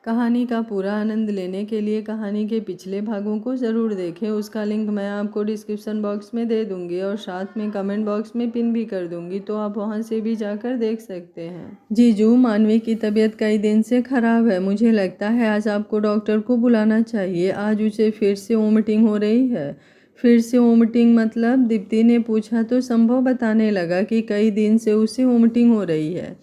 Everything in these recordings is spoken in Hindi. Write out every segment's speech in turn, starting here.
कहानी का पूरा आनंद लेने के लिए कहानी के पिछले भागों को ज़रूर देखें। उसका लिंक मैं आपको डिस्क्रिप्शन बॉक्स में दे दूंगी और साथ में कमेंट बॉक्स में पिन भी कर दूंगी, तो आप वहां से भी जाकर देख सकते हैं। जीजू, मानवी की तबीयत कई दिन से खराब है। मुझे लगता है आज आपको डॉक्टर को बुलाना चाहिए। आज उसे फिर से वोमिटिंग हो रही है। फिर से वोमिटिंग मतलब? दीप्ति ने पूछा तो संभव बताने लगा कि कई दिन से उसे वोमिटिंग हो रही है।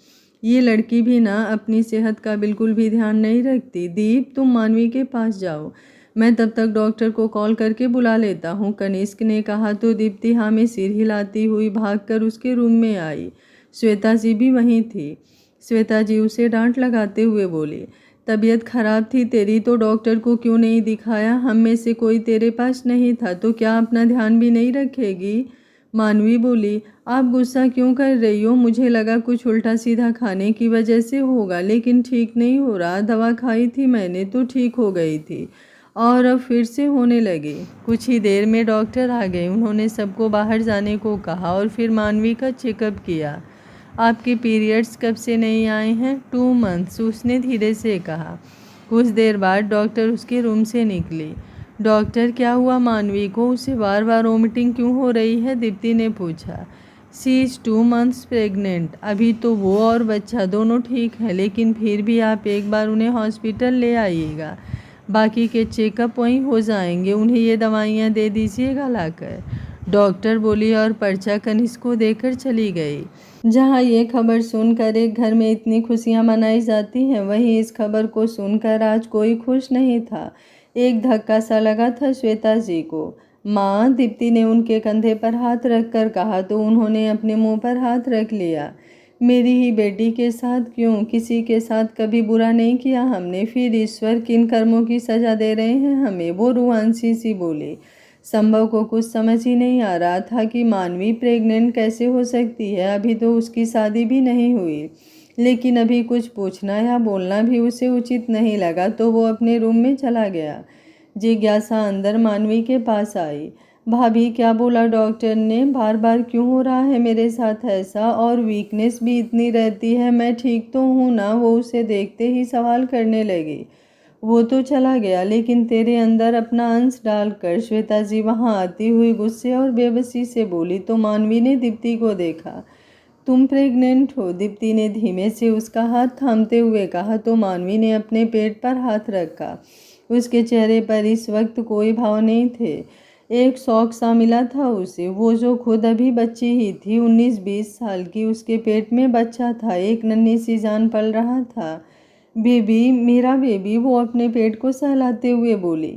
ये लड़की भी ना अपनी सेहत का बिल्कुल भी ध्यान नहीं रखती। दीप, तुम मानवी के पास जाओ, मैं तब तक डॉक्टर को कॉल करके बुला लेता हूँ, कनिष्क ने कहा तो दीप्ति हाँ में सिर हिलाती हुई भागकर उसके रूम में आई। श्वेता जी भी वहीं थी। श्वेता जी उसे डांट लगाते हुए बोली, तबीयत खराब थी तेरी तो डॉक्टर को क्यों नहीं दिखाया? हम में से कोई तेरे पास नहीं था तो क्या अपना ध्यान भी नहीं रखेगी? मानवी बोली, आप गुस्सा क्यों कर रही हो? मुझे लगा कुछ उल्टा सीधा खाने की वजह से होगा, लेकिन ठीक नहीं हो रहा। दवा खाई थी मैंने तो ठीक हो गई थी और अब फिर से होने लगी। कुछ ही देर में डॉक्टर आ गए। उन्होंने सबको बाहर जाने को कहा और फिर मानवी का चेकअप किया। आपके पीरियड्स कब से नहीं आए हैं? 2 मंथ्स, उसने धीरे से कहा। कुछ देर बाद डॉक्टर उसके रूम से निकली। डॉक्टर, क्या हुआ मानवी को? उसे बार बार वोमिटिंग क्यों हो रही है? दीप्ति ने पूछा। She is 2 months pregnant. अभी तो वो और बच्चा दोनों ठीक है, लेकिन फिर भी आप एक बार उन्हें हॉस्पिटल ले आइएगा। बाकी के चेकअप वहीं हो जाएंगे। उन्हें ये दवाइयाँ दे दीजिएगा लाकर, डॉक्टर बोली और पर्चा कनिष्क को देकर चली गई। जहाँ ये खबर सुनकर एक घर में इतनी खुशियाँ मनाई जाती हैं, वहीं इस खबर को सुनकर आज कोई खुश नहीं था। एक धक्का सा लगा था श्वेता जी को। माँ, दीप्ति ने उनके कंधे पर हाथ रखकर कहा तो उन्होंने अपने मुंह पर हाथ रख लिया। मेरी ही बेटी के साथ क्यों? किसी के साथ कभी बुरा नहीं किया हमने, फिर ईश्वर किन कर्मों की सजा दे रहे हैं हमें? वो रुआंशी सी बोली। संभव को कुछ समझ ही नहीं आ रहा था कि मानवी प्रेग्नेंट कैसे हो सकती है। अभी तो उसकी शादी भी नहीं हुई, लेकिन अभी कुछ पूछना या बोलना भी उसे उचित नहीं लगा, तो वो अपने रूम में चला गया। जिज्ञासा अंदर मानवी के पास आई। भाभी, क्या बोला डॉक्टर ने? बार बार क्यों हो रहा है मेरे साथ ऐसा? और वीकनेस भी इतनी रहती है, मैं ठीक तो हूँ ना? वो उसे देखते ही सवाल करने लगी। वो तो चला गया, लेकिन तेरे अंदर अपना अंश डालकर। श्वेता जी वहाँ आती हुई गुस्से और बेबसी से बोली तो मानवी ने दीप्ति को देखा। तुम प्रेग्नेंट हो? दीप्ति ने धीमे से उसका हाथ थामते हुए कहा तो मानवी ने अपने पेट पर हाथ रखा। उसके चेहरे पर इस वक्त कोई भाव नहीं थे। एक शौक सा मिला था उसे, वो जो खुद अभी बच्ची ही थी, 19-20 साल की। उसके पेट में बच्चा था, एक नन्ही सी जान पल रहा था। बेबी, मेरा बेबी, वो अपने पेट को सहलाते हुए बोली।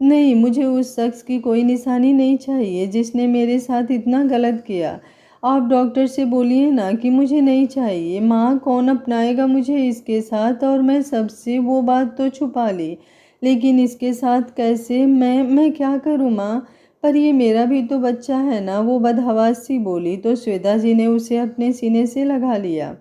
नहीं, मुझे उस शख्स की कोई निशानी नहीं चाहिए जिसने मेरे साथ इतना गलत किया। आप डॉक्टर से बोलिए ना कि मुझे नहीं चाहिए। माँ, कौन अपनाएगा मुझे इसके साथ? और मैं सबसे वो बात तो छुपा ली, लेकिन इसके साथ कैसे? मैं क्या करूँ माँ? पर ये मेरा भी तो बच्चा है ना, वो बदहवास सी बोली तो श्वेता जी ने उसे अपने सीने से लगा लिया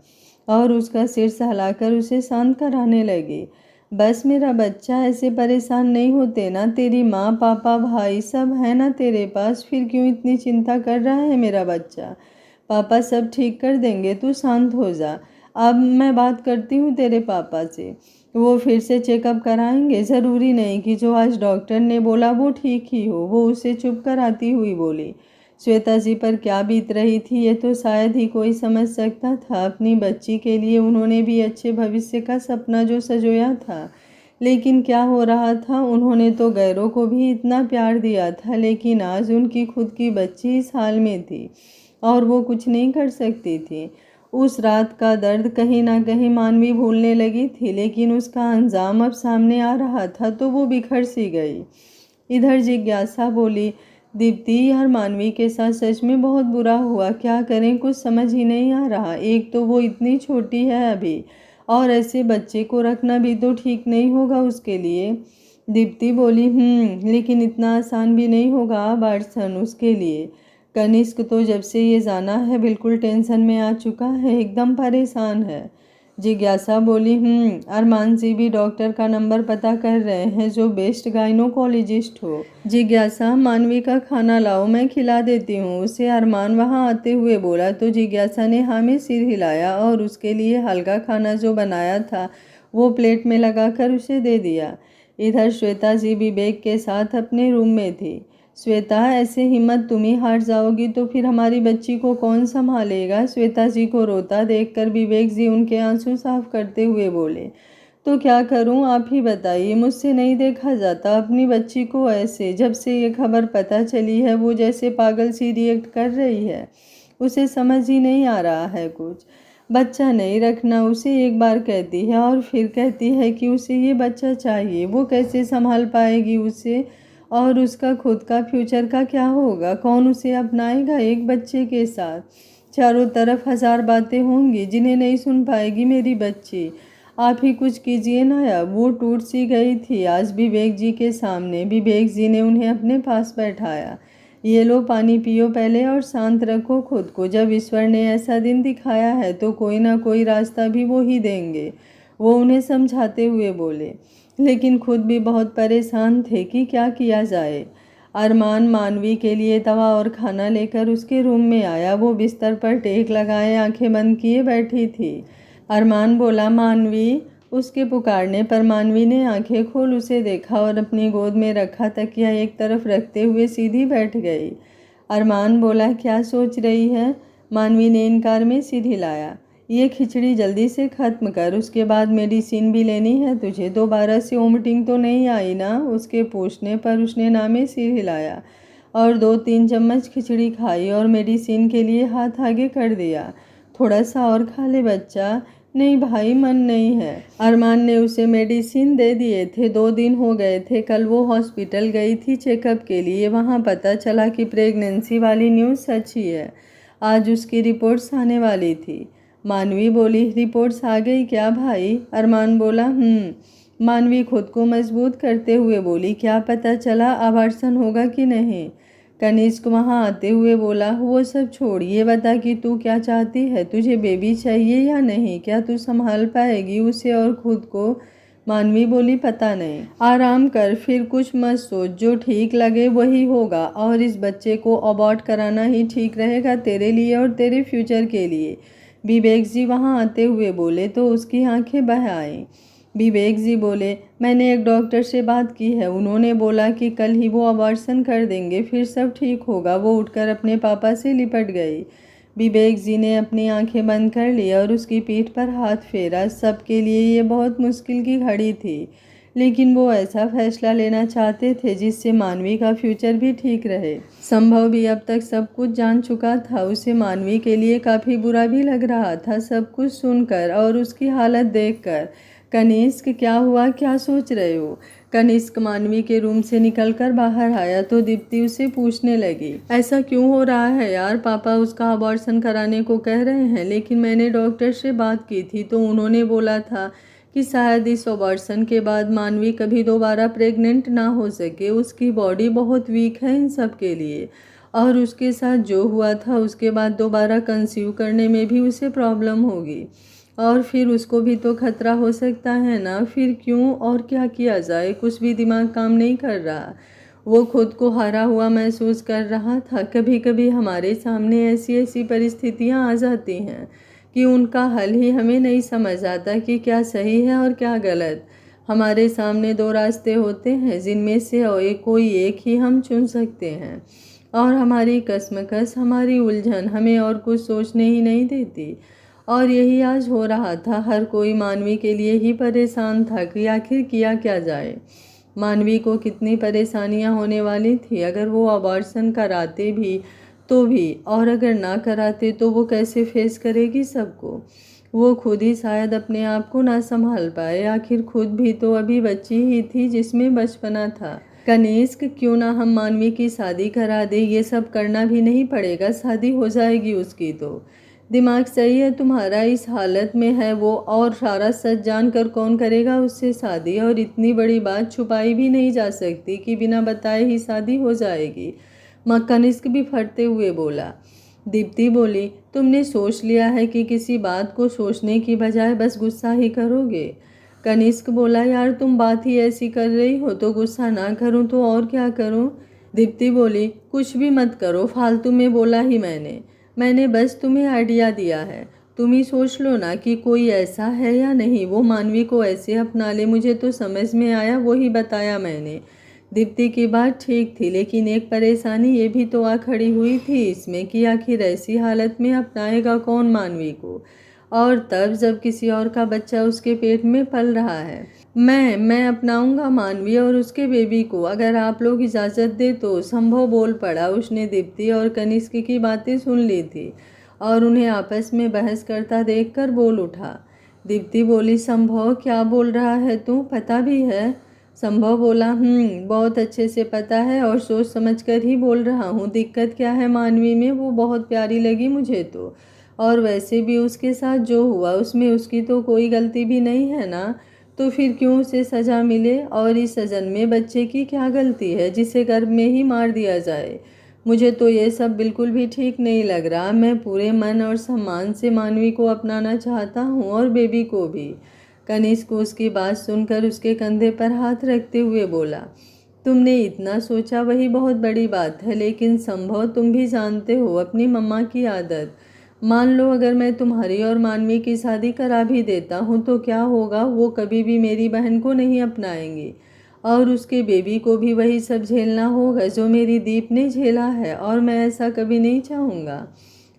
और उसका सिर सहलाकर उसे शांत कराने लगी। बस मेरा बच्चा, ऐसे परेशान नहीं होते ना? तेरी माँ, पापा, भाई सब है ना तेरे पास? फिर क्यों इतनी चिंता कर रहा है मेरा बच्चा? पापा सब ठीक कर देंगे, तू शांत हो जा। अब मैं बात करती हूँ तेरे पापा से, वो फिर से चेकअप कराएंगे। ज़रूरी नहीं कि जो आज डॉक्टर ने बोला वो ठीक ही हो, वो उसे चुप कराती हुई बोली। श्वेता जी पर क्या बीत रही थी ये तो शायद ही कोई समझ सकता था। अपनी बच्ची के लिए उन्होंने भी अच्छे भविष्य का सपना जो सजोया था, लेकिन क्या हो रहा था? उन्होंने तो गैरों को भी इतना प्यार दिया था, लेकिन आज उनकी खुद की बच्ची इस हाल में थी और वो कुछ नहीं कर सकती थी। उस रात का दर्द कहीं ना कहीं मानवी भूलने लगी थी, लेकिन उसका अंजाम अब सामने आ रहा था तो वो बिखर सी गई। इधर जिज्ञासा बोली, दीप्ति यार, मानवी के साथ सच में बहुत बुरा हुआ। क्या करें, कुछ समझ ही नहीं आ रहा। एक तो वो इतनी छोटी है अभी, और ऐसे बच्चे को रखना भी तो ठीक नहीं होगा उसके लिए। दीप्ति बोली, लेकिन इतना आसान भी नहीं होगा बार्सन उसके लिए। कनिष्क तो जब से ये जाना है बिल्कुल टेंशन में आ चुका है, एकदम परेशान है। जिज्ञासा बोली, अरमान जी भी डॉक्टर का नंबर पता कर रहे हैं जो बेस्ट गाइनोकोलॉजिस्ट हो। जिज्ञासा, मानवी का खाना लाओ, मैं खिला देती हूँ उसे, अरमान वहाँ आते हुए बोला तो जिज्ञासा ने हाँ में सिर हिलाया और उसके लिए हल्का खाना जो बनाया था वो प्लेट में लगाकर उसे दे दिया। इधर श्वेता जी विवेक के साथ अपने रूम में थी। श्वेता, ऐसे हिम्मत तुम ही हार जाओगी तो फिर हमारी बच्ची को कौन संभालेगा? श्वेता जी को रोता देखकर विवेक जी उनके आंसू साफ करते हुए बोले, तो क्या करूं, आप ही बताइए, मुझसे नहीं देखा जाता अपनी बच्ची को ऐसे। जब से ये खबर पता चली है वो जैसे पागल सी रिएक्ट कर रही है, उसे समझ ही नहीं आ रहा है कुछ। बच्चा नहीं रखना उसे एक बार कहती है और फिर कहती है कि उसे ये बच्चा चाहिए। वो कैसे संभाल पाएगी उसे? और उसका खुद का फ्यूचर का क्या होगा? कौन उसे अपनाएगा एक बच्चे के साथ? चारों तरफ हजार बातें होंगी जिन्हें नहीं सुन पाएगी मेरी बच्ची। आप ही कुछ कीजिए ना। अब वो टूट सी गई थी आज विवेक जी के सामने। विवेक जी ने उन्हें अपने पास बैठाया। ये लो पानी पियो पहले और शांत रखो खुद को। जब ईश्वर ने ऐसा दिन दिखाया है तो कोई ना कोई रास्ता भी वो ही देंगे, वो उन्हें समझाते हुए बोले। लेकिन खुद भी बहुत परेशान थे कि क्या किया जाए। अरमान मानवी के लिए दवा और खाना लेकर उसके रूम में आया। वो बिस्तर पर टेक लगाए आंखें बंद किए बैठी थी। अरमान बोला, मानवी। उसके पुकारने पर मानवी ने आंखें खोल उसे देखा और अपनी गोद में रखा तकिया एक तरफ रखते हुए सीधी बैठ गई। अरमान बोला, क्या सोच रही है? मानवी ने इनकार में सिर हिलाया। ये खिचड़ी जल्दी से ख़त्म कर, उसके बाद मेडिसिन भी लेनी है तुझे। दोबारा से वोमिटिंग तो नहीं आई ना? उसके पूछने पर उसने नामे सिर हिलाया और 2-3 चम्मच खिचड़ी खाई और मेडिसिन के लिए हाथ आगे कर दिया। थोड़ा सा और खा ले बच्चा। नहीं भाई, मन नहीं है। अरमान ने उसे मेडिसिन दे दिए थे। 2 दिन हो गए थे। कल वो हॉस्पिटल गई थी चेकअप के लिए। वहाँ पता चला कि प्रेगनेंसी वाली न्यूज़ सच ही है। आज उसकी रिपोर्ट्स आने वाली थी। मानवी बोली, रिपोर्ट्स आ गई क्या भाई? अरमान बोला, मानवी खुद को मजबूत करते हुए बोली, क्या पता चला अबॉर्शन होगा कि नहीं? कनिष्क वहाँ आते हुए बोला, वो सब छोड़, ये बता कि तू क्या चाहती है? तुझे बेबी चाहिए या नहीं? क्या तू संभाल पाएगी उसे और खुद को? मानवी बोली, पता नहीं। आराम कर, फिर कुछ मत सोच, जो ठीक लगे वही होगा और इस बच्चे को अबॉर्ट कराना ही ठीक रहेगा तेरे लिए और तेरे फ्यूचर के लिए। विवेक जी वहाँ आते हुए बोले तो उसकी आंखें बह आईं। विवेक जी बोले, मैंने एक डॉक्टर से बात की है, उन्होंने बोला कि कल ही वो अबॉर्शन कर देंगे, फिर सब ठीक होगा। वो उठकर अपने पापा से लिपट गई। विवेक जी ने अपनी आंखें बंद कर ली और उसकी पीठ पर हाथ फेरा। सबके लिए ये बहुत मुश्किल की घड़ी थी, लेकिन वो ऐसा फैसला लेना चाहते थे जिससे मानवी का फ्यूचर भी ठीक रहे। संभव भी अब तक सब कुछ जान चुका था। उसे मानवी के लिए काफ़ी बुरा भी लग रहा था सब कुछ सुनकर और उसकी हालत देखकर। कनिष्क, क्या हुआ? क्या सोच रहे हो? कनिष्क मानवी के रूम से निकलकर बाहर आया तो दीप्ति उसे पूछने लगी, ऐसा क्यों हो रहा है यार? पापा उसका अबॉर्शन कराने को कह रहे हैं, लेकिन मैंने डॉक्टर से बात की थी तो उन्होंने बोला था कि शायद इस अबॉर्शन के बाद मानवी कभी दोबारा प्रेग्नेंट ना हो सके। उसकी बॉडी बहुत वीक है इन सब के लिए, और उसके साथ जो हुआ था उसके बाद दोबारा कंसीव करने में भी उसे प्रॉब्लम होगी और फिर उसको भी तो खतरा हो सकता है ना। फिर क्यों और क्या किया जाए? कुछ भी दिमाग काम नहीं कर रहा। वो खुद को हारा हुआ महसूस कर रहा था। कभी कभी हमारे सामने ऐसी ऐसी परिस्थितियाँ आ जाती हैं कि उनका हल ही हमें नहीं समझ आता कि क्या सही है और क्या गलत। हमारे सामने 2 रास्ते होते हैं जिनमें से कोई एक ही हम चुन सकते हैं, और हमारी कश्मकश, हमारी उलझन हमें और कुछ सोचने ही नहीं देती। और यही आज हो रहा था। हर कोई मानवी के लिए ही परेशान था कि आखिर किया क्या जाए। मानवी को कितनी परेशानियां होने वाली थी अगर वो अबॉर्शन कराते भी तो भी, और अगर ना कराते तो वो कैसे फेस करेगी सबको। वो खुद ही शायद अपने आप को ना संभाल पाए। आखिर खुद भी तो अभी बच्ची ही थी जिसमें बचपना था। कनिष्क, क्यों ना हम मानवी की शादी करा दे? ये सब करना भी नहीं पड़ेगा, शादी हो जाएगी उसकी तो। दिमाग सही है तुम्हारा, इस हालत में है वो, और सारा सच जानकर कौन करेगा उससे शादी? और इतनी बड़ी बात छुपाई भी नहीं जा सकती कि बिना बताए ही शादी हो जाएगी। कनिष्क भी फटते हुए बोला। दीप्ति बोली, तुमने सोच लिया है कि किसी बात को सोचने की बजाय बस गुस्सा ही करोगे? कनिष्क बोला, यार तुम बात ही ऐसी कर रही हो तो गुस्सा ना करूं तो और क्या करूं? दीप्ति बोली, कुछ भी मत करो, फालतू में बोला ही मैंने बस तुम्हें आइडिया दिया है। तुम ही सोच लो ना कि कोई ऐसा है या नहीं, वो मानवी को ऐसे अपना ले। मुझे तो समझ में आया, वो ही बताया मैंने। दीप्ति की बात ठीक थी, लेकिन एक परेशानी ये भी तो आ खड़ी हुई थी इसमें कि आखिर ऐसी हालत में अपनाएगा कौन मानवी को, और तब जब किसी और का बच्चा उसके पेट में पल रहा है। मैं अपनाऊंगा मानवी और उसके बेबी को, अगर आप लोग इजाज़त दे तो। संभव बोल पड़ा। उसने दीप्ति और कनिष्क की बातें सुन ली थी और उन्हें आपस में बहस करता देखकर बोल उठा। दीप्ति बोली, संभव क्या बोल रहा है तू, पता भी है? संभव बोला, बहुत अच्छे से पता है और सोच समझ कर ही बोल रहा हूँ। दिक्कत क्या है मानवी में, वो बहुत प्यारी लगी मुझे तो, और वैसे भी उसके साथ जो हुआ उसमें उसकी तो कोई गलती भी नहीं है ना, तो फिर क्यों उसे सज़ा मिले? और इस सजन में बच्चे की क्या गलती है जिसे गर्भ में ही मार दिया जाए? मुझे तो ये सब बिल्कुल भी ठीक नहीं लग रहा। मैं पूरे मन और सम्मान से मानवी को अपनाना चाहता हूँ और बेबी को भी। कनिष्क को उसकी बात सुनकर उसके कंधे पर हाथ रखते हुए बोला, तुमने इतना सोचा वही बहुत बड़ी बात है, लेकिन संभव तुम भी जानते हो अपनी मम्मा की आदत। मान लो अगर मैं तुम्हारी और मानवी की शादी करा भी देता हूँ तो क्या होगा? वो कभी भी मेरी बहन को नहीं अपनाएंगी और उसके बेबी को भी वही सब झेलना होगा जो मेरी दीप ने झेला है, और मैं ऐसा कभी नहीं चाहूँगा।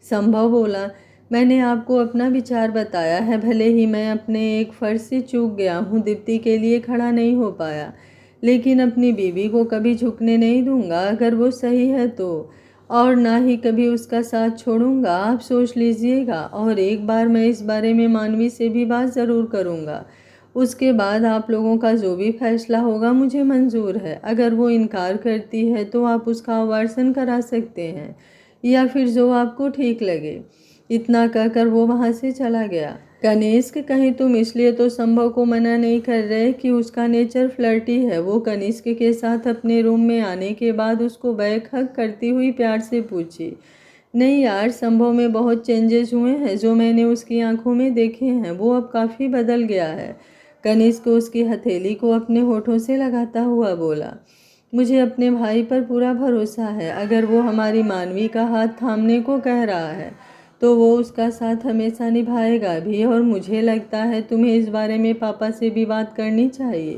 संभव बोला, मैंने आपको अपना विचार बताया है, भले ही मैं अपने एक फर्ज से चूक गया हूँ, दीप्ति के लिए खड़ा नहीं हो पाया, लेकिन अपनी बीवी को कभी झुकने नहीं दूंगा अगर वो सही है तो, और ना ही कभी उसका साथ छोड़ूंगा। आप सोच लीजिएगा, और एक बार मैं इस बारे में मानवी से भी बात ज़रूर करूंगा। उसके बाद आप लोगों का जो भी फैसला होगा मुझे मंजूर है। अगर वो इनकार करती है तो आप उसका अवार्सन करा सकते हैं, या फिर जो आपको ठीक लगे। इतना कहकर वो वहाँ से चला गया। कनिष्क, कहीं तुम इसलिए तो संभव को मना नहीं कर रहे कि उसका नेचर फ्लर्टी है? वो कनिष्क के साथ अपने रूम में आने के बाद उसको बैक हग करती हुई प्यार से पूछी। नहीं यार, संभव में बहुत चेंजेस हुए हैं, जो मैंने उसकी आंखों में देखे हैं। वो अब काफ़ी बदल गया है। कनिष्क उसकी हथेली को अपने होठों से लगाता हुआ बोला, मुझे अपने भाई पर पूरा भरोसा है। अगर वो हमारी मानवी का हाथ थामने को कह रहा है तो वो उसका साथ हमेशा निभाएगा भी, और मुझे लगता है तुम्हें इस बारे में पापा से भी बात करनी चाहिए।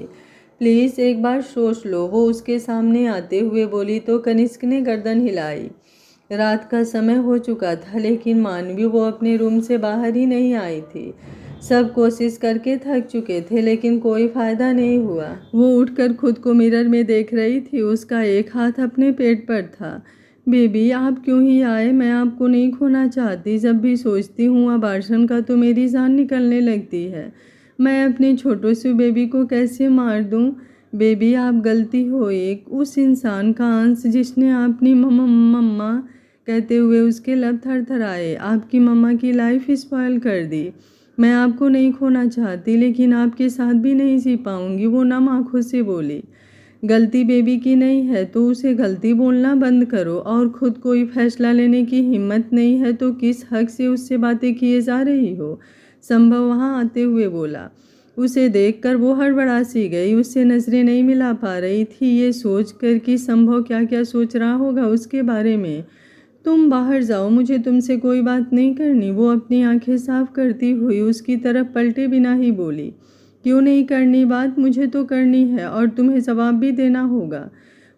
प्लीज़ एक बार सोच लो, वो उसके सामने आते हुए बोली तो कनिष्क ने गर्दन हिलाई। रात का समय हो चुका था, लेकिन मानवी वो अपने रूम से बाहर ही नहीं आई थी। सब कोशिश करके थक चुके थे, लेकिन कोई फ़ायदा नहीं हुआ। वो उठकर खुद को मिरर में देख रही थी। उसका एक हाथ अपने पेट पर था। बेबी, आप क्यों ही आए? मैं आपको नहीं खोना चाहती। जब भी सोचती हूँ अबार्शन का तो मेरी जान निकलने लगती है। मैं अपने छोटे से बेबी को कैसे मार दूँ? बेबी, आप गलती हो एक उस इंसान का अंश जिसने अपनी मम्मा कहते हुए उसके लब थरथराए, आपकी मम्मा की लाइफ स्पॉइल कर दी। मैं आपको नहीं खोना चाहती, लेकिन आपके साथ भी नहीं जी पाऊंगी। वो नम आंखों से बोली, गलती बेबी की नहीं है तो उसे गलती बोलना बंद करो, और खुद कोई फैसला लेने की हिम्मत नहीं है तो किस हक से उससे बातें किए जा रही हो? संभव वहाँ आते हुए बोला। उसे देखकर वो हड़बड़ा सी गई। उससे नजरें नहीं मिला पा रही थी, ये सोच कर कि संभव क्या क्या सोच रहा होगा उसके बारे में। तुम बाहर जाओ, मुझे तुमसे कोई बात नहीं करनी। वो अपनी आंखें साफ करती हुई उसकी तरफ पलटे बिना ही बोली, क्यों नहीं करनी बात? मुझे तो करनी है, और तुम्हें जवाब भी देना होगा।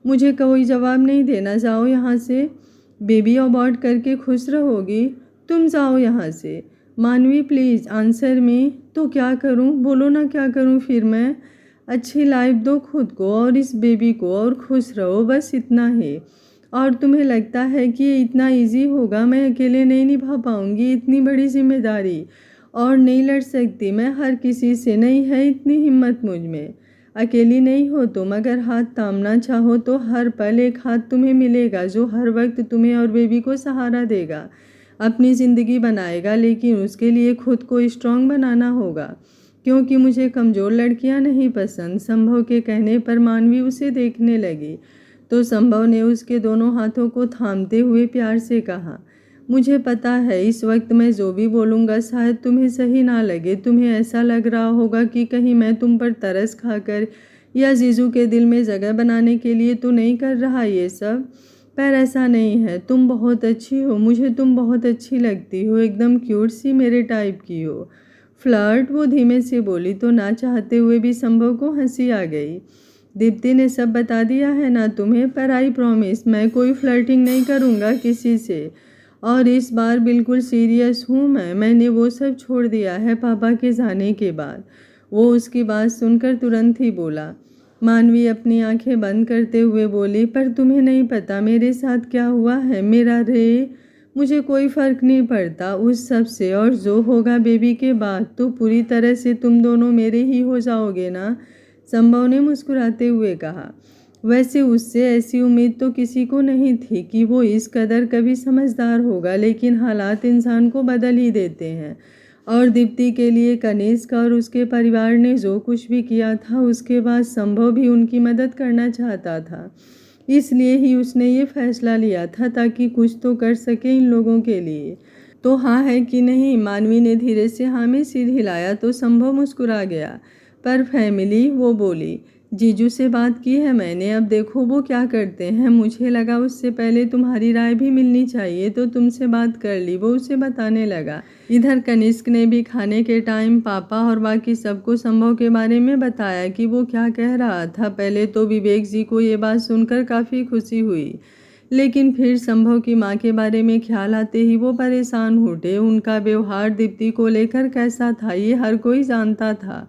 मुझे कोई जवाब नहीं देना, जाओ यहाँ से। बेबी अबॉर्ट करके खुश रहोगी? तुम जाओ यहाँ से। मानवी, प्लीज़ आंसर मी। तो क्या करूँ? बोलो ना, क्या करूँ फिर मैं? अच्छी लाइफ दो खुद को और इस बेबी को, और खुश रहो, बस इतना ही। और तुम्हें लगता है कि ये इतना इजी होगा? मैं अकेले नहीं निभा पाऊँगी इतनी बड़ी जिम्मेदारी, और नहीं लड़ सकती मैं हर किसी से। नहीं है इतनी हिम्मत मुझ में। अकेली नहीं हो तुम। अगर हाथ थामना चाहो तो हर पल एक हाथ तुम्हें मिलेगा जो हर वक्त तुम्हें और बेबी को सहारा देगा, अपनी ज़िंदगी बनाएगा। लेकिन उसके लिए खुद को स्ट्रांग बनाना होगा, क्योंकि मुझे कमज़ोर लड़कियां नहीं पसंद। संभव के कहने पर मानवी उसे देखने लगी तो संभव ने उसके दोनों हाथों को थामते हुए प्यार से कहा, मुझे पता है इस वक्त मैं जो भी बोलूँगा शायद तुम्हें सही ना लगे। तुम्हें ऐसा लग रहा होगा कि कहीं मैं तुम पर तरस खाकर या जीजू के दिल में जगह बनाने के लिए तो नहीं कर रहा ये सब। पर ऐसा नहीं है, तुम बहुत अच्छी हो, मुझे तुम बहुत अच्छी लगती हो, एकदम क्यूट सी मेरे टाइप की हो। फ्लर्ट, वो धीमे से बोली तो ना चाहते हुए भी संभव को हंसी आ गई। दीप्ति ने सब बता दिया है ना तुम्हें, पर आई प्रॉमिस मैं कोई फ्लर्टिंग नहीं करूँगा किसी से, और इस बार बिल्कुल सीरियस हूँ मैंने वो सब छोड़ दिया है पापा के जाने के बाद। वो उसकी बात सुनकर तुरंत ही बोला। मानवी अपनी आंखें बंद करते हुए बोली, पर तुम्हें नहीं पता मेरे साथ क्या हुआ है। मेरा रे, मुझे कोई फ़र्क नहीं पड़ता उस सब से, और जो होगा बेबी के बाद तो पूरी तरह से तुम दोनों मेरे ही हो जाओगे ना, संभव ने मुस्कुराते हुए कहा। वैसे उससे ऐसी उम्मीद तो किसी को नहीं थी कि वो इस कदर कभी समझदार होगा, लेकिन हालात इंसान को बदल ही देते हैं। और दीप्ति के लिए कनिष्क और उसके परिवार ने जो कुछ भी किया था, उसके बाद संभव भी उनकी मदद करना चाहता था। इसलिए ही उसने ये फैसला लिया था ताकि कुछ तो कर सके इन लोगों के लिए। तो हाँ है कि नहीं? मानवी ने धीरे से हाँ में सिर हिलाया तो संभव मुस्कुरा गया। पर फैमिली, वो बोली, जीजू से बात की है मैंने, अब देखो वो क्या करते हैं। मुझे लगा उससे पहले तुम्हारी राय भी मिलनी चाहिए, तो तुमसे बात कर ली, वो उसे बताने लगा। इधर कनिष्क ने भी खाने के टाइम पापा और बाकी सबको संभव के बारे में बताया कि वो क्या कह रहा था। पहले तो विवेक जी को ये बात सुनकर काफ़ी खुशी हुई, लेकिन फिर संभव की माँ के बारे में ख्याल आते ही वो परेशान उठे। उनका व्यवहार दीप्ति को लेकर कैसा था ये हर कोई जानता था।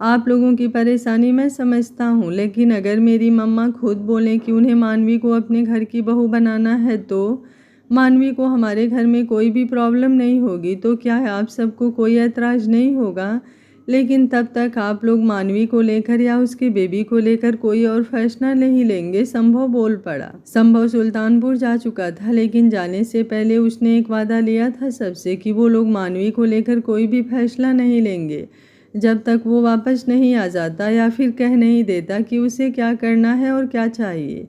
आप लोगों की परेशानी मैं समझता हूँ, लेकिन अगर मेरी मम्मा खुद बोलें कि उन्हें मानवी को अपने घर की बहू बनाना है, तो मानवी को हमारे घर में कोई भी प्रॉब्लम नहीं होगी। तो क्या आप सबको कोई ऐतराज़ नहीं होगा? लेकिन तब तक आप लोग मानवी को लेकर या उसके बेबी को लेकर कोई और फैसला नहीं लेंगे, संभव बोल पड़ा। संभव सुल्तानपुर जा चुका था, लेकिन जाने से पहले उसने एक वादा लिया था सबसे कि वो लोग मानवी को लेकर कोई भी फैसला नहीं लेंगे जब तक वो वापस नहीं आ जाता या फिर कह नहीं देता कि उसे क्या करना है और क्या चाहिए।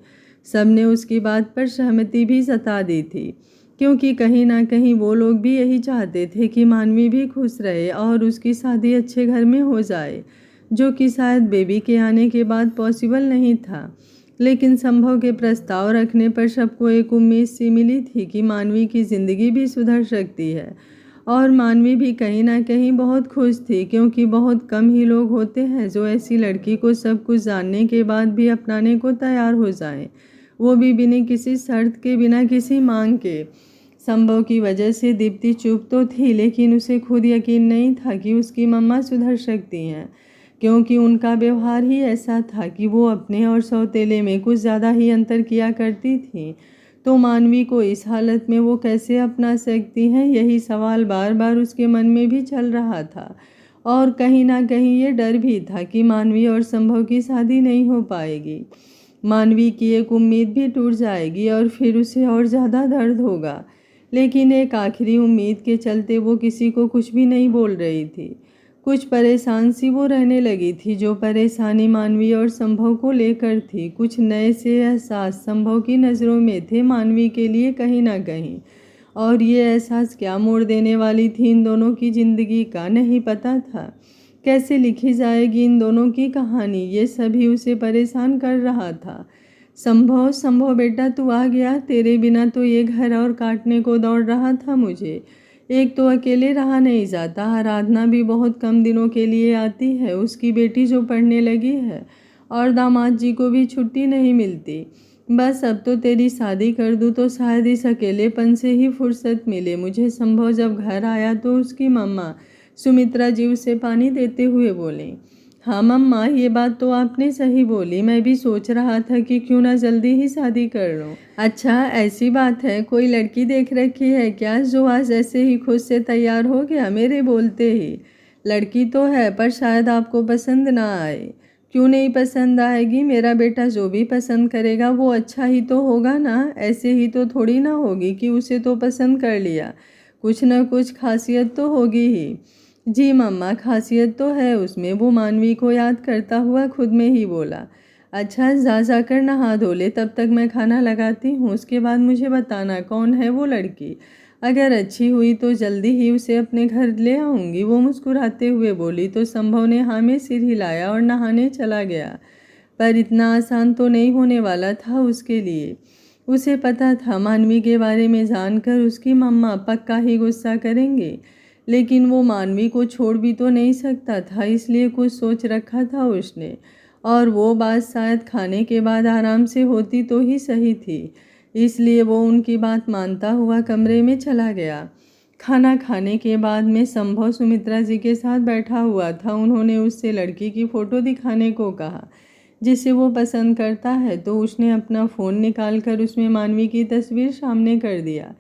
सबने उसकी बात पर सहमति भी जता दी थी, क्योंकि कहीं ना कहीं वो लोग भी यही चाहते थे कि मानवी भी खुश रहे और उसकी शादी अच्छे घर में हो जाए, जो कि शायद बेबी के आने के बाद पॉसिबल नहीं था। लेकिन संभव के प्रस्ताव रखने पर सबको एक उम्मीद सी मिली थी कि मानवी की ज़िंदगी भी सुधर सकती है। और मानवी भी कहीं ना कहीं बहुत खुश थी, क्योंकि बहुत कम ही लोग होते हैं जो ऐसी लड़की को सब कुछ जानने के बाद भी अपनाने को तैयार हो जाएं, वो भी बिना किसी शर्त के, बिना किसी मांग के। संभव की वजह से दीप्ति चुप तो थी, लेकिन उसे खुद यकीन नहीं था कि उसकी मम्मा सुधर सकती हैं, क्योंकि उनका व्यवहार ही ऐसा था कि वो अपने और सौतेले में कुछ ज़्यादा ही अंतर किया करती थी। तो मानवी को इस हालत में वो कैसे अपना सकती हैं, यही सवाल बार बार उसके मन में भी चल रहा था। और कहीं ना कहीं ये डर भी था कि मानवी और संभव की शादी नहीं हो पाएगी। मानवी की एक उम्मीद भी टूट जाएगी और फिर उसे और ज़्यादा दर्द होगा। लेकिन एक आखिरी उम्मीद के चलते वो किसी को कुछ भी नहीं बोल रही थी। कुछ परेशान सी वो रहने लगी थी, जो परेशानी मानवी और संभव को लेकर थी। कुछ नए से एहसास संभव की नज़रों में थे मानवी के लिए कहीं ना कहीं, और ये एहसास क्या मोड़ देने वाली थी इन दोनों की ज़िंदगी का नहीं पता था। कैसे लिखी जाएगी इन दोनों की कहानी, ये सभी उसे परेशान कर रहा था। संभव, संभव बेटा तू आ गया, तेरे बिना तो ये घर और काटने को दौड़ रहा था मुझे। एक तो अकेले रहा नहीं जाता, आराधना भी बहुत कम दिनों के लिए आती है, उसकी बेटी जो पढ़ने लगी है, और दामाद जी को भी छुट्टी नहीं मिलती। बस अब तो तेरी शादी कर दूँ तो शायद इस अकेलेपन से ही फुर्सत मिले मुझे। संभव जब घर आया तो उसकी मम्मा सुमित्रा जी उसे पानी देते हुए बोले, हाँ मम्मा, ये बात तो आपने सही बोली, मैं भी सोच रहा था कि क्यों ना जल्दी ही शादी कर लूँ। अच्छा ऐसी बात है, कोई लड़की देख रखी है क्या जो आज ऐसे ही खुद से तैयार हो गया मेरे बोलते ही? लड़की तो है, पर शायद आपको पसंद ना आए। क्यों नहीं पसंद आएगी? मेरा बेटा जो भी पसंद करेगा वो अच्छा ही तो होगा ना, ऐसे ही तो थोड़ी ना होगी कि उसे तो पसंद कर लिया, कुछ ना कुछ खासियत तो होगी ही। जी मम्मा, खासियत तो है उसमें, वो मानवी को याद करता हुआ खुद में ही बोला। अच्छा जाकर नहा धो ले, तब तक मैं खाना लगाती हूँ, उसके बाद मुझे बताना कौन है वो लड़की। अगर अच्छी हुई तो जल्दी ही उसे अपने घर ले आऊँगी, वो मुस्कुराते हुए बोली। तो संभव ने हाँ में सिर हिलाया और नहाने चला गया, पर इतना आसान तो नहीं होने वाला था उसके लिए। उसे पता था मानवी के बारे में जानकर उसकी मम्मा पक्का ही गुस्सा करेंगे, लेकिन वो मानवी को छोड़ भी तो नहीं सकता था, इसलिए कुछ सोच रखा था उसने। और वो बात शायद खाने के बाद आराम से होती तो ही सही थी, इसलिए वो उनकी बात मानता हुआ कमरे में चला गया। खाना खाने के बाद में संभव सुमित्रा जी के साथ बैठा हुआ था। उन्होंने उससे लड़की की फ़ोटो दिखाने को कहा जिसे वो पसंद करता है, तो उसने अपना फ़ोन निकाल कर उसमें मानवी की तस्वीर सामने कर दिया।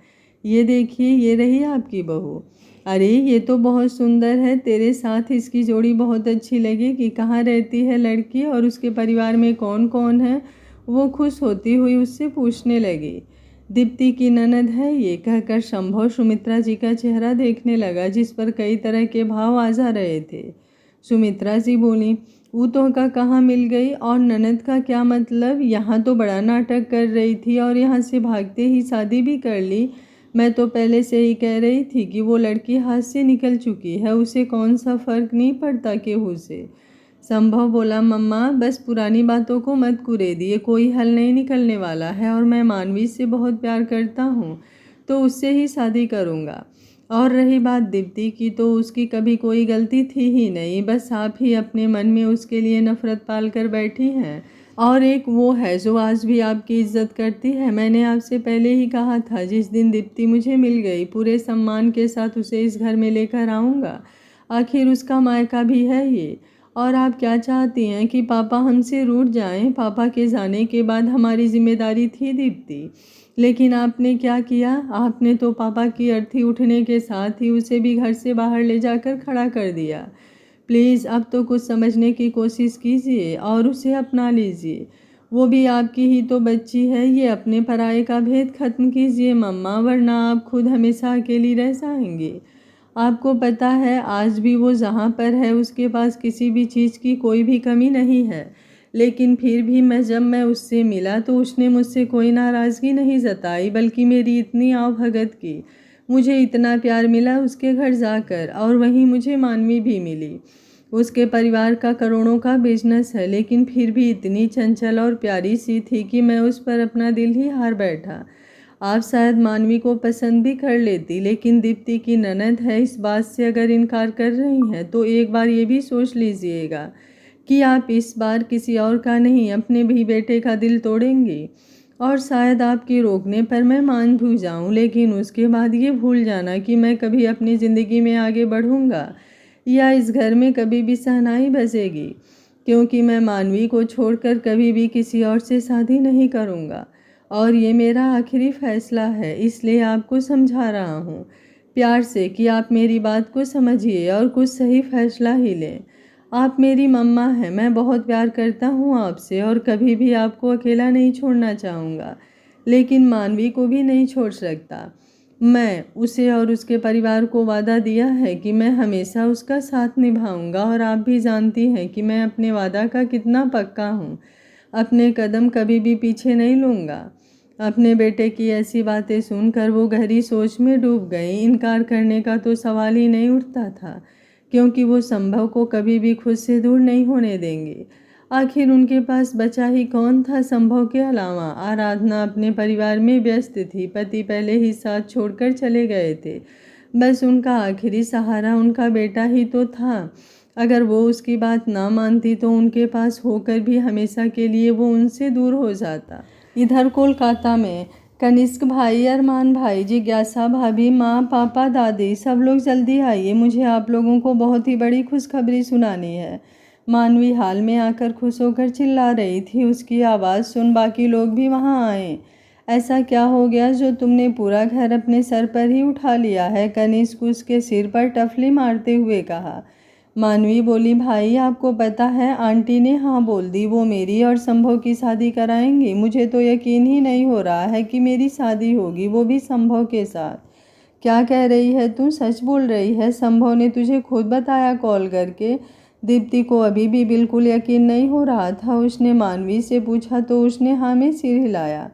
ये देखिए, ये रही आपकी बहू। अरे ये तो बहुत सुंदर है, तेरे साथ इसकी जोड़ी बहुत अच्छी लगेगी। कहाँ रहती है लड़की और उसके परिवार में कौन कौन है? वो खुश होती हुई उससे पूछने लगी। दीप्ति की ननद है ये कहकर संभव सुमित्रा जी का चेहरा देखने लगा, जिस पर कई तरह के भाव आ जा रहे थे। सुमित्रा जी बोली, ऊतों का कहाँ मिल गई और ननद का क्या मतलब? यहाँ तो बड़ा नाटक कर रही थी और यहाँ से भागते ही शादी भी कर ली। मैं तो पहले से ही कह रही थी कि वो लड़की हाथ से निकल चुकी है, उसे कौन सा फर्क नहीं पड़ता केहू से। संभव बोला, मम्मा बस पुरानी बातों को मत कुरेदिए, कोई हल नहीं निकलने वाला है और मैं मानवी से बहुत प्यार करता हूँ, तो उससे ही शादी करूँगा। और रही बात दीप्ति की, तो उसकी कभी कोई गलती थी ही नहीं, बस आप ही अपने मन में उसके लिए नफरत पाल कर बैठी हैं। और एक वो है जो आज भी आपकी इज्जत करती है। मैंने आपसे पहले ही कहा था, जिस दिन दीप्ति मुझे मिल गई पूरे सम्मान के साथ उसे इस घर में लेकर आऊँगा। आखिर उसका मायका भी है ये। और आप क्या चाहती हैं कि पापा हमसे रूठ जाएं? पापा के जाने के बाद हमारी जिम्मेदारी थी दीप्ति, लेकिन आपने क्या किया? आपने तो पापा की अर्थी उठने के साथ ही उसे भी घर से बाहर ले जाकर खड़ा कर दिया। प्लीज़ अब तो कुछ समझने की कोशिश कीजिए और उसे अपना लीजिए। वो भी आपकी ही तो बच्ची है। ये अपने पराये का भेद खत्म कीजिए मम्मा, वरना आप खुद हमेशा अकेली रह जाएंगी। आपको पता है आज भी वो जहाँ पर है उसके पास किसी भी चीज़ की कोई भी कमी नहीं है, लेकिन फिर भी जब मैं उससे मिला तो उसने मुझसे कोई नाराज़गी नहीं जताई, बल्कि मेरी इतनी आवभगत की। मुझे इतना प्यार मिला उसके घर जाकर, और वहीं मुझे मानवी भी मिली। उसके परिवार का करोड़ों का बिजनेस है, लेकिन फिर भी इतनी चंचल और प्यारी सी थी कि मैं उस पर अपना दिल ही हार बैठा। आप शायद मानवी को पसंद भी कर लेती, लेकिन दीप्ति की ननद है, इस बात से अगर इनकार कर रही हैं तो एक बार ये भी सोच लीजिएगा कि आप इस बार किसी और का नहीं अपने भी बेटे का दिल तोड़ेंगी। और शायद आपके रोकने पर मैं मान भी जाऊं, लेकिन उसके बाद ये भूल जाना कि मैं कभी अपनी ज़िंदगी में आगे बढ़ूंगा या इस घर में कभी भी शहनाई बजेगी, क्योंकि मैं मानवी को छोड़कर कभी भी किसी और से शादी नहीं करूंगा। और ये मेरा आखिरी फैसला है, इसलिए आपको समझा रहा हूँ प्यार से कि आप मेरी बात को समझिए और कुछ सही फैसला ही लें। आप मेरी मम्मा हैं, मैं बहुत प्यार करता हूँ आपसे और कभी भी आपको अकेला नहीं छोड़ना चाहूँगा, लेकिन मानवी को भी नहीं छोड़ सकता। मैं उसे और उसके परिवार को वादा दिया है कि मैं हमेशा उसका साथ निभाऊंगा, और आप भी जानती हैं कि मैं अपने वादा का कितना पक्का हूँ। अपने कदम कभी भी पीछे नहीं लूँगा। अपने बेटे की ऐसी बातें सुनकर वो गहरी सोच में डूब गई। इनकार करने का तो सवाल ही नहीं उठता था, क्योंकि वो संभव को कभी भी खुद से दूर नहीं होने देंगे। आखिर उनके पास बचा ही कौन था संभव के अलावा? आराधना अपने परिवार में व्यस्त थी, पति पहले ही साथ छोड़कर चले गए थे। बस उनका आखिरी सहारा उनका बेटा ही तो था। अगर वो उसकी बात ना मानती तो उनके पास होकर भी हमेशा के लिए वो उनसे दूर हो जाता। इधर कोलकाता में कनिष्क भाई, अरमान भाई, जिज्ञासा भाभी, माँ, पापा, दादी, सब लोग जल्दी आइए, मुझे आप लोगों को बहुत ही बड़ी खुशखबरी सुनानी है। मानवी हाल में आकर खुश होकर चिल्ला रही थी। उसकी आवाज़ सुन बाकी लोग भी वहाँ आए। ऐसा क्या हो गया जो तुमने पूरा घर अपने सर पर ही उठा लिया है? कनिष्क उसके सिर पर टफली मारते हुए कहा। मानवी बोली, भाई आपको पता है आंटी ने हाँ बोल दी, वो मेरी और संभव की शादी कराएंगी। मुझे तो यकीन ही नहीं हो रहा है कि मेरी शादी होगी, वो भी संभव के साथ। क्या कह रही है तू? सच बोल रही है? संभव ने तुझे खुद बताया कॉल करके? दीप्ति को अभी भी बिल्कुल यकीन नहीं हो रहा था। उसने मानवी से पूछा तो उसने हाँ में सिर हिलाया।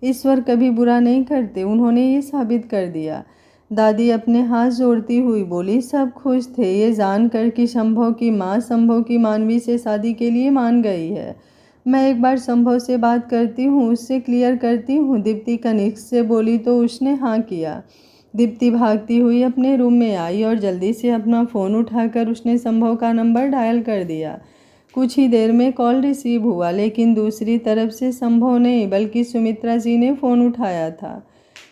ईश्वर कभी बुरा नहीं करते, उन्होंने ये साबित कर दिया। दादी अपने हाथ जोड़ती हुई बोली। सब खुश थे ये जानकर कि संभव की माँ संभव की मानवी से शादी के लिए मान गई है। मैं एक बार संभव से बात करती हूँ, उससे क्लियर करती हूँ। दीप्ति कनिष्क से बोली तो उसने हाँ किया। दीप्ति भागती हुई अपने रूम में आई और जल्दी से अपना फ़ोन उठाकर उसने संभव का नंबर डायल कर दिया। कुछ ही देर में कॉल रिसीव हुआ, लेकिन दूसरी तरफ से संभव नहीं बल्कि सुमित्रा जी ने फ़ोन उठाया था।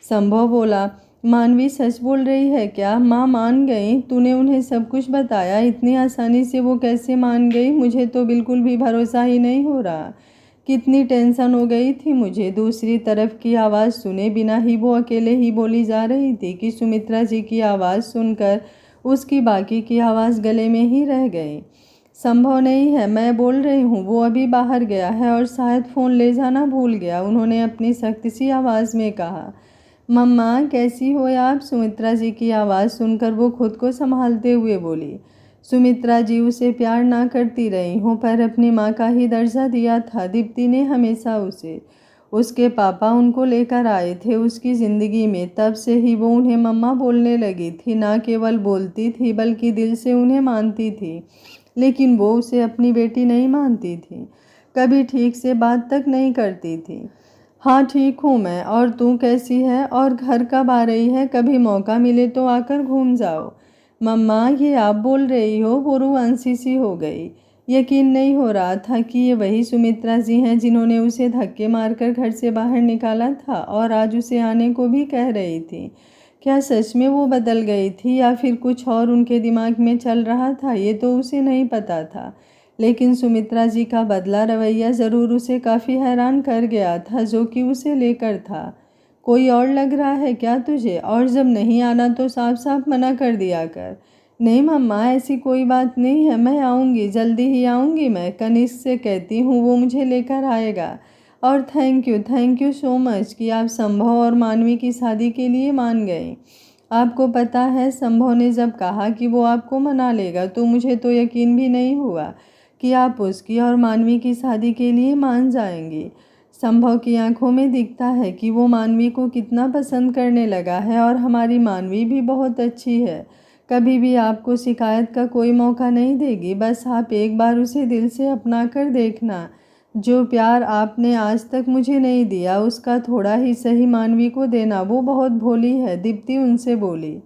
संभव बोला, मानवी सच बोल रही है क्या? माँ मान गई? तूने उन्हें सब कुछ बताया? इतनी आसानी से वो कैसे मान गई? मुझे तो बिल्कुल भी भरोसा ही नहीं हो रहा। कितनी टेंशन हो गई थी मुझे। दूसरी तरफ की आवाज़ सुने बिना ही वो अकेले ही बोली जा रही थी कि सुमित्रा जी की आवाज़ सुनकर उसकी बाकी की आवाज़ गले में ही रह गई। संभव नहीं है, मैं बोल रही हूँ। वो अभी बाहर गया है और शायद फ़ोन ले जाना भूल गया। उन्होंने अपनी सख्त सी आवाज़ में कहा। मम्मा कैसी हो आप? सुमित्रा जी की आवाज़ सुनकर वो खुद को संभालते हुए बोली। सुमित्रा जी उसे प्यार ना करती रही हों पर अपनी माँ का ही दर्जा दिया था दीप्ति ने हमेशा उसे। उसके पापा उनको लेकर आए थे उसकी ज़िंदगी में, तब से ही वो उन्हें मम्मा बोलने लगी थी। ना केवल बोलती थी बल्कि दिल से उन्हें मानती थी, लेकिन वो उसे अपनी बेटी नहीं मानती थी। कभी ठीक से बात तक नहीं करती थी। हाँ ठीक हूँ मैं, और तू कैसी है? और घर कब आ रही है? कभी मौका मिले तो आकर घूम जाओ। मम्मा ये आप बोल रही हो? वो रूआंसी सी हो गई। यकीन नहीं हो रहा था कि ये वही सुमित्रा जी हैं जिन्होंने उसे धक्के मारकर घर से बाहर निकाला था और आज उसे आने को भी कह रही थी। क्या सच में वो बदल गई थी या फिर कुछ और उनके दिमाग में चल रहा था? ये तो उसे नहीं पता था, लेकिन सुमित्रा जी का बदला रवैया ज़रूर उसे काफ़ी हैरान कर गया था, जो कि उसे लेकर था। कोई और लग रहा है क्या तुझे? और जब नहीं आना तो साफ साफ मना कर दिया कर। नहीं मम्मा ऐसी कोई बात नहीं है, मैं आऊँगी, जल्दी ही आऊँगी। मैं कनिष्क से कहती हूँ, वो मुझे लेकर आएगा। और थैंक यू सो मच कि आप संभव और मानवी की शादी के लिए मान गए। आपको पता है संभव ने जब कहा कि वो आपको मना लेगा तो मुझे तो यकीन भी नहीं हुआ कि आप उसकी और मानवी की शादी के लिए मान जाएंगी। संभव की आंखों में दिखता है कि वो मानवी को कितना पसंद करने लगा है, और हमारी मानवी भी बहुत अच्छी है। कभी भी आपको शिकायत का कोई मौका नहीं देगी। बस आप एक बार उसे दिल से अपना कर देखना। जो प्यार आपने आज तक मुझे नहीं दिया उसका थोड़ा ही सही मानवी को देना। वो बहुत भोली है, दीप्ति उनसे बोली।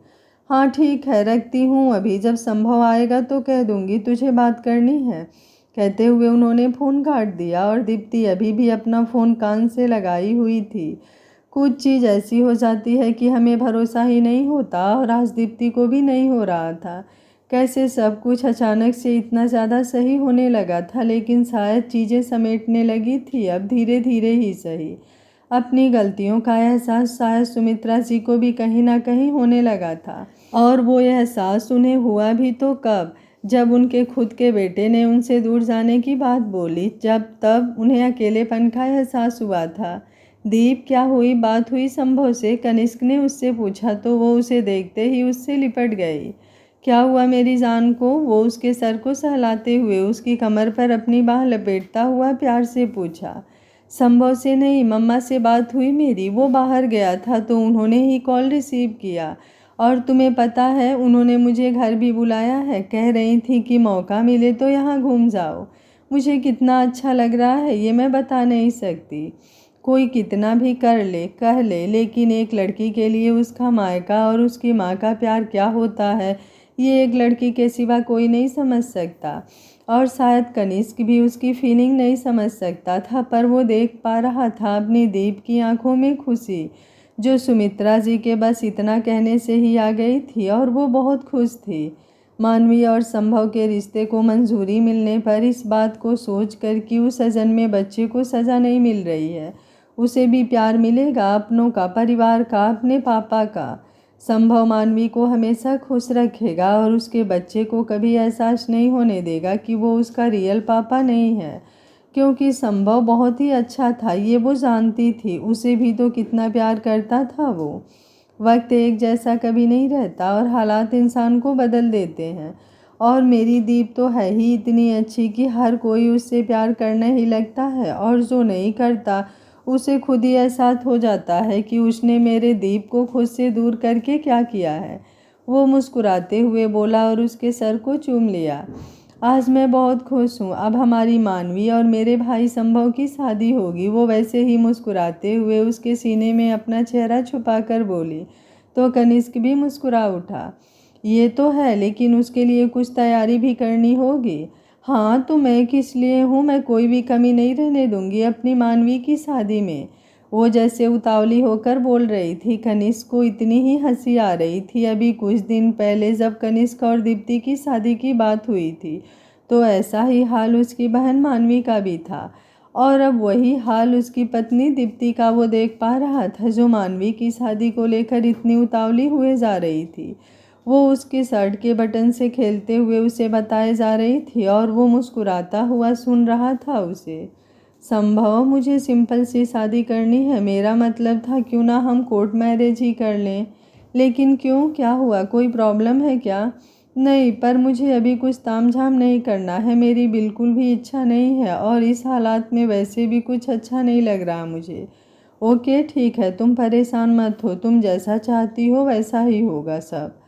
हाँ ठीक है, रखती हूँ अभी, जब संभव आएगा तो कह दूँगी तुझे बात करनी है। कहते हुए उन्होंने फ़ोन काट दिया और दीप्ति अभी भी अपना फ़ोन कान से लगाई हुई थी। कुछ चीज़ ऐसी हो जाती है कि हमें भरोसा ही नहीं होता, और आज दीप्ति को भी नहीं हो रहा था। कैसे सब कुछ अचानक से इतना ज़्यादा सही होने लगा था, लेकिन शायद चीज़ें समेटने लगी थी अब धीरे धीरे ही सही। अपनी गलतियों का एहसास शायद सुमित्रा जी को भी कहीं ना कहीं होने लगा था, और वो एहसास उन्हें हुआ भी तो कब? जब उनके खुद के बेटे ने उनसे दूर जाने की बात बोली, तब उन्हें अकेलेपन का एहसास हुआ था। दीप क्या हुई? बात हुई संभव से? कनिष्क ने उससे पूछा तो वो उसे देखते ही उससे लिपट गई। क्या हुआ मेरी जान को? वो उसके सर को सहलाते हुए उसकी कमर पर अपनी बाह लपेटता हुआ प्यार से पूछा। संभव से नहीं, मम्मा से बात हुई मेरी। वो बाहर गया था तो उन्होंने ही कॉल रिसीव किया, और तुम्हें पता है उन्होंने मुझे घर भी बुलाया है। कह रही थी कि मौका मिले तो यहाँ घूम जाओ। मुझे कितना अच्छा लग रहा है ये मैं बता नहीं सकती। कोई कितना भी कह ले, लेकिन एक लड़की के लिए उसका मायका और उसकी माँ का प्यार क्या होता है ये एक लड़की के सिवा कोई नहीं समझ सकता। और शायद कनिष्क भी उसकी फीलिंग नहीं समझ सकता था, पर वो देख पा रहा था अपनी दीप की आंखों में खुशी, जो सुमित्रा जी के बस इतना कहने से ही आ गई थी, और वो बहुत खुश थी। मानवी और संभव के रिश्ते को मंजूरी मिलने पर इस बात को सोचकर कि उस अजन्मे बच्चे को सज़ा नहीं मिल रही है, उसे भी प्यार मिलेगा, अपनों का, परिवार का, अपने पापा का। संभव मानवी को हमेशा खुश रखेगा और उसके बच्चे को कभी एहसास नहीं होने देगा कि वो उसका रियल पापा नहीं है, क्योंकि संभव बहुत ही अच्छा था, ये वो जानती थी। उसे भी तो कितना प्यार करता था वो। वक्त एक जैसा कभी नहीं रहता और हालात इंसान को बदल देते हैं, और मेरी दीप तो है ही इतनी अच्छी कि हर कोई उससे प्यार करने ही लगता है, और जो नहीं करता उसे खुद ही एहसास हो जाता है कि उसने मेरे दीप को खुद से दूर करके क्या किया है। वो मुस्कुराते हुए बोला और उसके सर को चूम लिया। आज मैं बहुत खुश हूँ। अब हमारी मानवी और मेरे भाई संभव की शादी होगी। वो वैसे ही मुस्कुराते हुए उसके सीने में अपना चेहरा छुपाकर बोली तो कनिष्क भी मुस्कुरा उठा। ये तो है, लेकिन उसके लिए कुछ तैयारी भी करनी होगी। हाँ, तो मैं किस लिए हूँ? मैं कोई भी कमी नहीं रहने दूंगी अपनी मानवी की शादी में। वो जैसे उतावली होकर बोल रही थी। कनिष्क को इतनी ही हंसी आ रही थी। अभी कुछ दिन पहले जब कनिष्क और दीप्ति की शादी की बात हुई थी तो ऐसा ही हाल उसकी बहन मानवी का भी था, और अब वही हाल उसकी पत्नी दीप्ति का वो देख पा रहा था, जो मानवी की शादी को लेकर इतनी उतावली हुए जा रही थी। वो उसके शर्ट के बटन से खेलते हुए उसे बताए जा रही थी और वो मुस्कुराता हुआ सुन रहा था उसे। संभव, मुझे सिंपल सी शादी करनी है। मेरा मतलब था क्यों ना हम कोर्ट मैरिज ही कर लें। लेकिन क्यों, क्या हुआ? कोई प्रॉब्लम है क्या? नहीं, पर मुझे अभी कुछ तामझाम नहीं करना है। मेरी बिल्कुल भी इच्छा नहीं है और इस हालात में वैसे भी कुछ अच्छा नहीं लग रहा मुझे। ओके ठीक है, तुम परेशान मत हो। तुम जैसा चाहती हो वैसा ही होगा सब।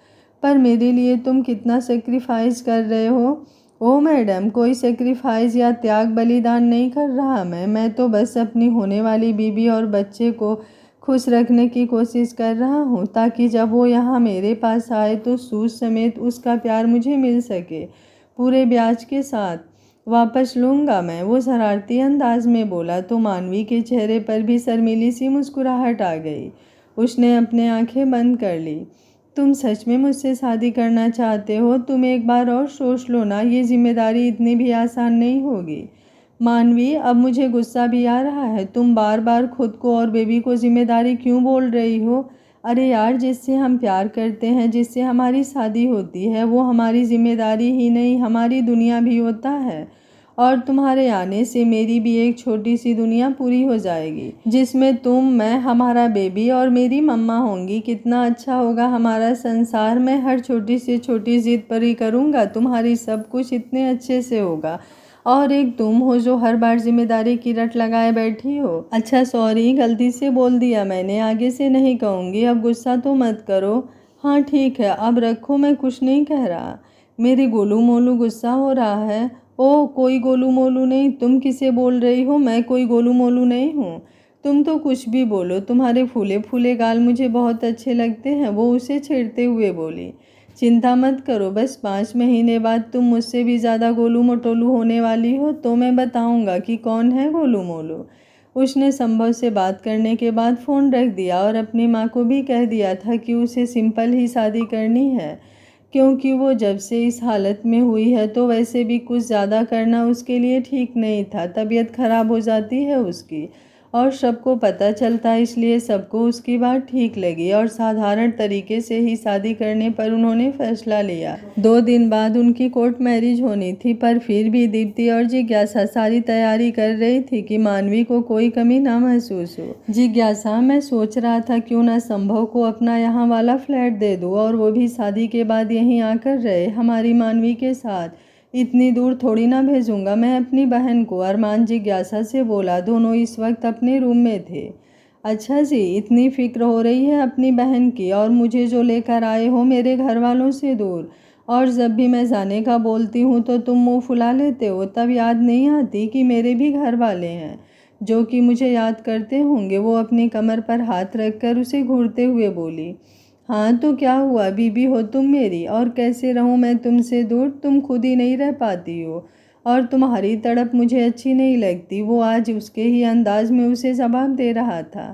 पर मेरे लिए तुम कितना सेक्रीफाइस कर रहे हो? ओ मैडम, कोई सेक्रीफाइस या त्याग बलिदान नहीं कर रहा मैं तो बस अपनी होने वाली बीबी और बच्चे को खुश रखने की कोशिश कर रहा हूँ, ताकि जब वो यहाँ मेरे पास आए तो सूद समेत उसका प्यार मुझे मिल सके, पूरे ब्याज के साथ। वापस लूँगा मैं, वो शरारती अंदाज में बोला तो मानवी के चेहरे पर भी शर्मीली सी मुस्कुराहट आ गई। उसने अपने आंखें बंद कर ली। तुम सच में मुझसे शादी करना चाहते हो? तुम एक बार और सोच लो ना, ये जिम्मेदारी इतनी भी आसान नहीं होगी। मानवी, अब मुझे गुस्सा भी आ रहा है। तुम बार बार खुद को और बेबी को जिम्मेदारी क्यों बोल रही हो? अरे यार, जिससे हम प्यार करते हैं, जिससे हमारी शादी होती है, वो हमारी जिम्मेदारी ही नहीं हमारी दुनिया भी होता है। और तुम्हारे आने से मेरी भी एक छोटी सी दुनिया पूरी हो जाएगी, जिसमें तुम, मैं, हमारा बेबी और मेरी मम्मा होंगी। कितना अच्छा होगा हमारा संसार। मैं हर छोटी से छोटी जिद पूरी करूँगा, तुम्हारी सब कुछ इतने अच्छे से होगा। और एक तुम हो जो हर बार जिम्मेदारी की रट लगाए बैठी हो। अच्छा सॉरी, गलती से बोल दिया मैंने, आगे से नहीं कहूँगी। अब गुस्सा तो मत करो। हाँ ठीक है, अब रखो, मैं कुछ नहीं कह रहा। मेरी गोलू मोलू गुस्सा हो रहा है। ओ, कोई गोलू मोलू नहीं। तुम किसे बोल रही हो? मैं कोई गोलू मोलू नहीं हूँ। तुम तो कुछ भी बोलो, तुम्हारे फूले फूले गाल मुझे बहुत अच्छे लगते हैं, वो उसे छेड़ते हुए बोली। चिंता मत करो, बस 5 महीने बाद तुम मुझसे भी ज़्यादा गोलू मोटोलू होने वाली हो तो मैं बताऊंगा कि कौन है गोलू मोलू। उसने संभव से बात करने के बाद फ़ोन रख दिया और अपनी माँ को भी कह दिया था कि उसे सिंपल ही शादी करनी है, क्योंकि वो जब से इस हालत में हुई है तो वैसे भी कुछ ज़्यादा करना उसके लिए ठीक नहीं था। तबीयत खराब हो जाती है उसकी और सबको पता चलता, इसलिए सबको उसकी बात ठीक लगी और साधारण तरीके से ही शादी करने पर उन्होंने फैसला लिया। 2 दिन बाद उनकी कोर्ट मैरिज होनी थी, पर फिर भी दीप्ति और जिज्ञासा सारी तैयारी कर रही थी कि मानवी को कोई कमी ना महसूस हो। जिज्ञासा, मैं सोच रहा था क्यों ना संभव को अपना यहाँ वाला फ्लैट दे दूँ और वो भी शादी के बाद यहीं आकर रहे हमारी मानवी के साथ। इतनी दूर थोड़ी ना भेजूंगा मैं अपनी बहन को, अरमान जिज्ञासा से बोला। दोनों इस वक्त अपने रूम में थे। अच्छा जी, इतनी फिक्र हो रही है अपनी बहन की, और मुझे जो लेकर आए हो मेरे घर वालों से दूर। और जब भी मैं जाने का बोलती हूँ तो तुम मुंह फुला लेते हो। तब याद नहीं आती कि मेरे भी घर वाले हैं जो कि मुझे याद करते होंगे। वो अपनी कमर पर हाथ रखकर उसे घूरते हुए बोली। हाँ तो क्या हुआ, बीबी हो तुम मेरी, और कैसे रहूँ मैं तुमसे दूर? तुम खुद ही नहीं रह पाती हो और तुम्हारी तड़प मुझे अच्छी नहीं लगती। वो आज उसके ही अंदाज में उसे जवाब दे रहा था।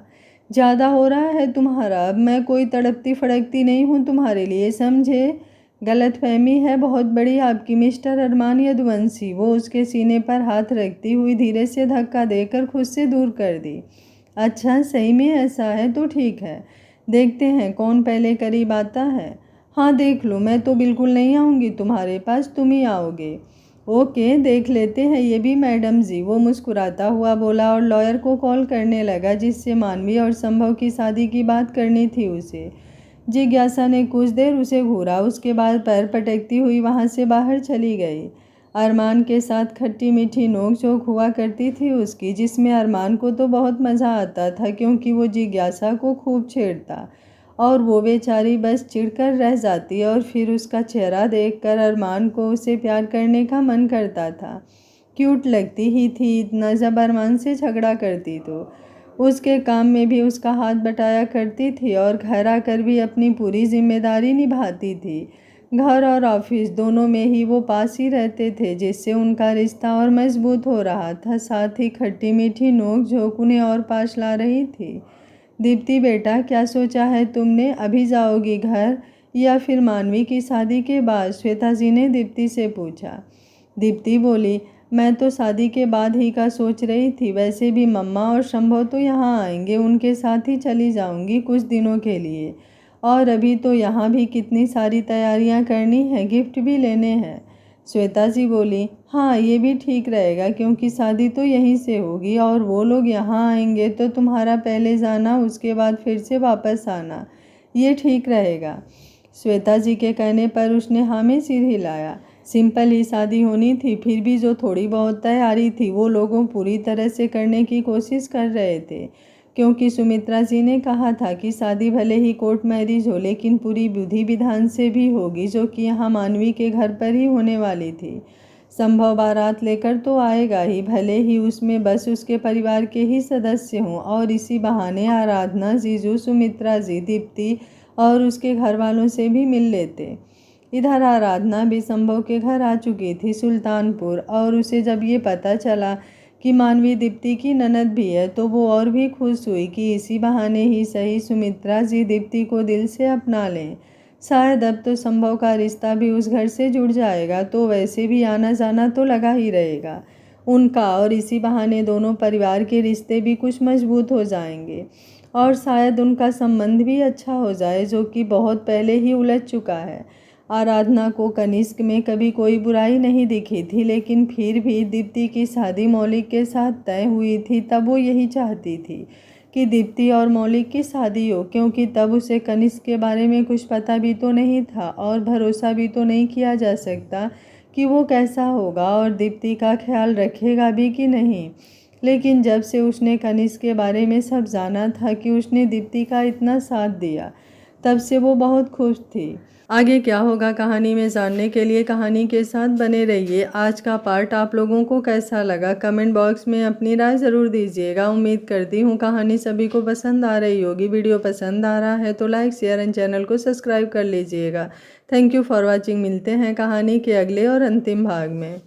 ज़्यादा हो रहा है तुम्हारा, अब मैं कोई तड़पती फड़कती नहीं हूँ तुम्हारे लिए, समझे? गलतफहमी है बहुत बड़ी आपकी मिस्टर अरमान यदुवंशी। वो उसके सीने पर हाथ रखती हुई धीरे से धक्का देकर खुद से दूर कर दी। अच्छा, सही में ऐसा है तो ठीक है, देखते हैं कौन पहले करीब आता है। हाँ देख लो, मैं तो बिल्कुल नहीं आऊँगी तुम्हारे पास, तुम ही आओगे। ओके, देख लेते हैं ये भी मैडम जी, वो मुस्कुराता हुआ बोला और लॉयर को कॉल करने लगा जिससे मानवी और संभव की शादी की बात करनी थी उसे। जिज्ञासा ने कुछ देर उसे घूरा, उसके बाद पैर पटकती हुई वहाँ से बाहर चली गई। अरमान के साथ खट्टी मीठी नोक-झोंक हुआ करती थी उसकी, जिसमें अरमान को तो बहुत मज़ा आता था क्योंकि वो जिज्ञासा को खूब छेड़ता और वो बेचारी बस चिढ़कर रह जाती और फिर उसका चेहरा देखकर अरमान को उसे प्यार करने का मन करता था। क्यूट लगती ही थी इतना, जब अरमान से झगड़ा करती तो उसके काम में भी उसका हाथ बटाया करती थी और घर आकर भी अपनी पूरी जिम्मेदारी निभाती थी। घर और ऑफिस दोनों में ही वो पास ही रहते थे, जिससे उनका रिश्ता और मजबूत हो रहा था। साथ ही खट्टी मीठी नोक झोंक उन्हें और पास ला रही थी। दीप्ति बेटा, क्या सोचा है तुमने? अभी जाओगी घर या फिर मानवी की शादी के बाद? श्वेता जी ने दीप्ति से पूछा। दीप्ति बोली, मैं तो शादी के बाद ही का सोच रही थी। वैसे भी मम्मा और शंभव तो यहाँ आएंगे, उनके साथ ही चली जाऊंगी कुछ दिनों के लिए। और अभी तो यहाँ भी कितनी सारी तैयारियाँ करनी है, गिफ्ट भी लेने हैं। श्वेता जी बोली, हाँ ये भी ठीक रहेगा, क्योंकि शादी तो यहीं से होगी और वो लोग यहाँ आएंगे तो तुम्हारा पहले जाना, उसके बाद फिर से वापस आना, ये ठीक रहेगा। श्वेता जी के कहने पर उसने हाँ में सिर हिलाया। सिंपल ही शादी होनी थी, फिर भी जो थोड़ी बहुत तैयारी थी वो लोगों पूरी तरह से करने की कोशिश कर रहे थे, क्योंकि सुमित्रा जी ने कहा था कि शादी भले ही कोर्ट मैरिज हो लेकिन पूरी विधि विधान से भी होगी, जो कि यहाँ मानवी के घर पर ही होने वाली थी। संभव बारात लेकर तो आएगा ही, भले ही उसमें बस उसके परिवार के ही सदस्य हों, और इसी बहाने आराधना, जीजू, सुमित्रा जी, दीप्ति और उसके घर वालों से भी मिल लेते। इधर आराधना भी संभव के घर आ चुकी थी सुल्तानपुर, और उसे जब ये पता चला कि मानवी दीप्ति की ननद भी है तो वो और भी खुश हुई कि इसी बहाने ही सही सुमित्रा जी दीप्ति को दिल से अपना लें। शायद अब तो संभव का रिश्ता भी उस घर से जुड़ जाएगा, तो वैसे भी आना जाना तो लगा ही रहेगा उनका, और इसी बहाने दोनों परिवार के रिश्ते भी कुछ मजबूत हो जाएंगे और शायद उनका संबंध भी अच्छा हो जाए, जो कि बहुत पहले ही उलझ चुका है। आराधना को कनिष्क में कभी कोई बुराई नहीं दिखी थी, लेकिन फिर भी दीप्ति की शादी मौलिक के साथ तय हुई थी तब वो यही चाहती थी कि दीप्ति और मौलिक की शादी हो, क्योंकि तब उसे कनिष्क के बारे में कुछ पता भी तो नहीं था और भरोसा भी तो नहीं किया जा सकता कि वो कैसा होगा और दीप्ति का ख्याल रखेगा भी कि नहीं। लेकिन जब से उसने कनिष्क के बारे में सब जाना था कि उसने दीप्ति का इतना साथ दिया, तब से वो बहुत खुश थी। आगे क्या होगा कहानी में जानने के लिए कहानी के साथ बने रहिए। आज का पार्ट आप लोगों को कैसा लगा कमेंट बॉक्स में अपनी राय ज़रूर दीजिएगा। उम्मीद करती हूँ कहानी सभी को पसंद आ रही होगी। वीडियो पसंद आ रहा है तो लाइक, शेयर एंड चैनल को सब्सक्राइब कर लीजिएगा। Thank you for watching. मिलते हैं कहानी के अगले और अंतिम भाग में।